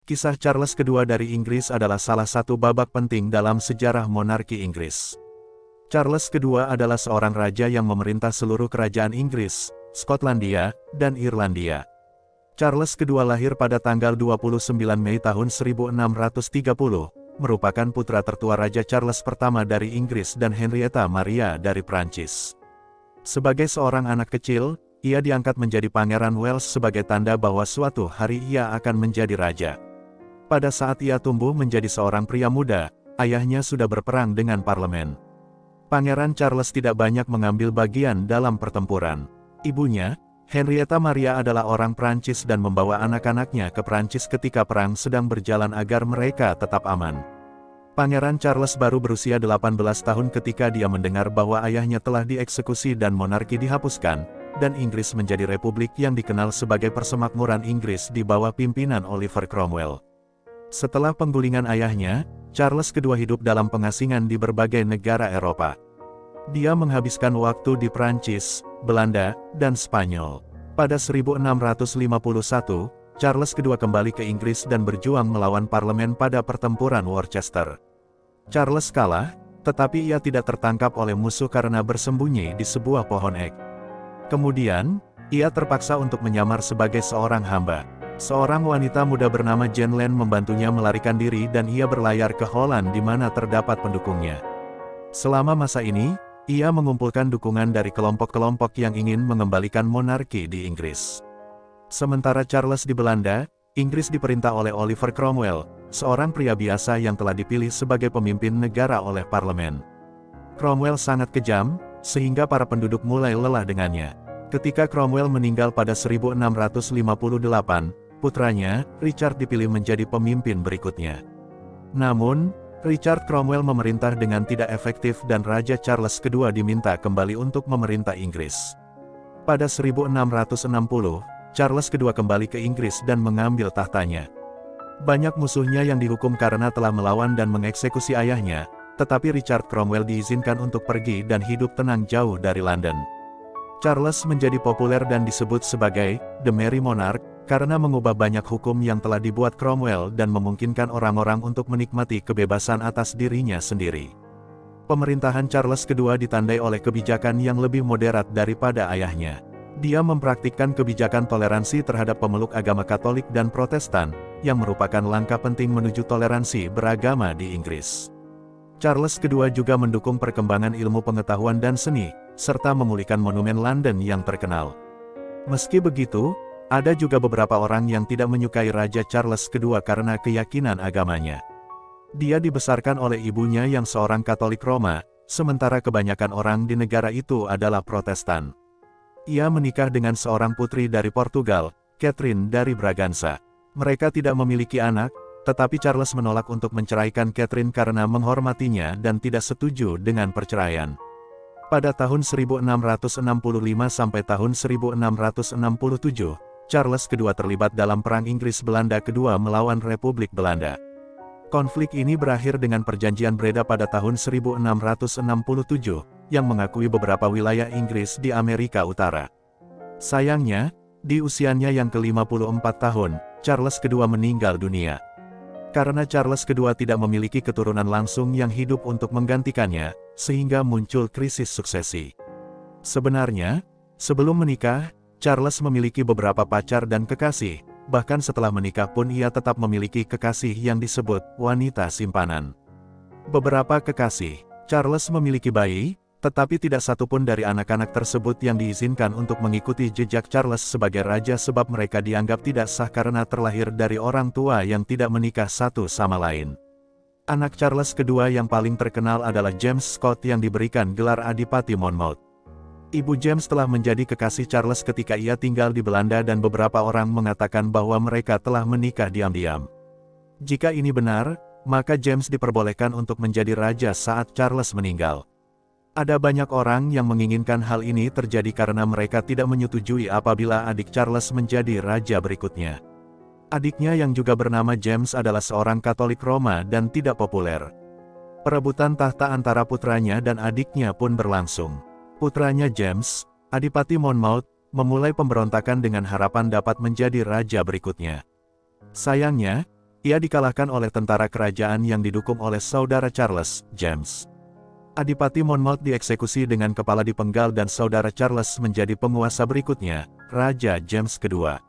Kisah Charles II dari Inggris adalah salah satu babak penting dalam sejarah monarki Inggris. Charles II adalah seorang raja yang memerintah seluruh kerajaan Inggris, Skotlandia, dan Irlandia. Charles II lahir pada tanggal 29 Mei tahun 1630, merupakan putra tertua Raja Charles pertama dari Inggris dan Henrietta Maria dari Prancis. Sebagai seorang anak kecil, ia diangkat menjadi Pangeran Wales sebagai tanda bahwa suatu hari ia akan menjadi raja. Pada saat ia tumbuh menjadi seorang pria muda, ayahnya sudah berperang dengan parlemen. Pangeran Charles tidak banyak mengambil bagian dalam pertempuran. Ibunya, Henrietta Maria adalah orang Prancis dan membawa anak-anaknya ke Prancis ketika perang sedang berjalan agar mereka tetap aman. Pangeran Charles baru berusia 18 tahun ketika dia mendengar bahwa ayahnya telah dieksekusi dan monarki dihapuskan, dan Inggris menjadi republik yang dikenal sebagai Persemakmuran Inggris di bawah pimpinan Oliver Cromwell. Setelah penggulingan ayahnya, Charles II hidup dalam pengasingan di berbagai negara Eropa. Dia menghabiskan waktu di Prancis, Belanda, dan Spanyol. Pada 1651, Charles II kembali ke Inggris dan berjuang melawan parlemen pada pertempuran Worcester. Charles kalah, tetapi ia tidak tertangkap oleh musuh karena bersembunyi di sebuah pohon ek. Kemudian, ia terpaksa untuk menyamar sebagai seorang hamba. Seorang wanita muda bernama Jane Lane membantunya melarikan diri dan ia berlayar ke Holland di mana terdapat pendukungnya. Selama masa ini, ia mengumpulkan dukungan dari kelompok-kelompok yang ingin mengembalikan monarki di Inggris. Sementara Charles di Belanda, Inggris diperintah oleh Oliver Cromwell, seorang pria biasa yang telah dipilih sebagai pemimpin negara oleh parlemen. Cromwell sangat kejam, sehingga para penduduk mulai lelah dengannya. Ketika Cromwell meninggal pada 1658, putranya, Richard dipilih menjadi pemimpin berikutnya. Namun, Richard Cromwell memerintah dengan tidak efektif dan Raja Charles II diminta kembali untuk memerintah Inggris. Pada 1660, Charles II kembali ke Inggris dan mengambil tahtanya. Banyak musuhnya yang dihukum karena telah melawan dan mengeksekusi ayahnya, tetapi Richard Cromwell diizinkan untuk pergi dan hidup tenang jauh dari London. Charles menjadi populer dan disebut sebagai The Merry Monarch, karena mengubah banyak hukum yang telah dibuat Cromwell dan memungkinkan orang-orang untuk menikmati kebebasan atas dirinya sendiri. Pemerintahan Charles II ditandai oleh kebijakan yang lebih moderat daripada ayahnya. Dia mempraktikkan kebijakan toleransi terhadap pemeluk agama Katolik dan Protestan, yang merupakan langkah penting menuju toleransi beragama di Inggris. Charles II juga mendukung perkembangan ilmu pengetahuan dan seni, serta memulihkan monumen London yang terkenal. Meski begitu, ada juga beberapa orang yang tidak menyukai Raja Charles II karena keyakinan agamanya. Dia dibesarkan oleh ibunya yang seorang Katolik Roma, sementara kebanyakan orang di negara itu adalah Protestan. Ia menikah dengan seorang putri dari Portugal, Catherine dari Braganza. Mereka tidak memiliki anak, tetapi Charles menolak untuk menceraikan Catherine karena menghormatinya dan tidak setuju dengan perceraian. Pada tahun 1665 sampai tahun 1667, Charles II terlibat dalam Perang Inggris-Belanda kedua melawan Republik Belanda. Konflik ini berakhir dengan Perjanjian Breda pada tahun 1667, yang mengakui beberapa wilayah Inggris di Amerika Utara. Sayangnya, di usianya yang ke-54 tahun, Charles II meninggal dunia. Karena Charles II tidak memiliki keturunan langsung yang hidup untuk menggantikannya, sehingga muncul krisis suksesi. Sebenarnya, sebelum menikah, Charles memiliki beberapa pacar dan kekasih, bahkan setelah menikah pun ia tetap memiliki kekasih yang disebut wanita simpanan. Beberapa kekasih, Charles memiliki bayi, tetapi tidak satupun dari anak-anak tersebut yang diizinkan untuk mengikuti jejak Charles sebagai raja sebab mereka dianggap tidak sah karena terlahir dari orang tua yang tidak menikah satu sama lain. Anak Charles II yang paling terkenal adalah James Scott yang diberikan gelar Adipati Monmouth. Ibu James telah menjadi kekasih Charles ketika ia tinggal di Belanda dan beberapa orang mengatakan bahwa mereka telah menikah diam-diam. Jika ini benar, maka James diperbolehkan untuk menjadi raja saat Charles meninggal. Ada banyak orang yang menginginkan hal ini terjadi karena mereka tidak menyetujui apabila adik Charles menjadi raja berikutnya. Adiknya yang juga bernama James adalah seorang Katolik Roma dan tidak populer. Perebutan tahta antara putranya dan adiknya pun berlangsung. Putranya James, Adipati Monmouth, memulai pemberontakan dengan harapan dapat menjadi raja berikutnya. Sayangnya, Ia dikalahkan oleh tentara kerajaan yang didukung oleh saudara Charles, James. Adipati Monmouth dieksekusi dengan kepala dipenggal dan saudara Charles menjadi penguasa berikutnya, Raja James kedua.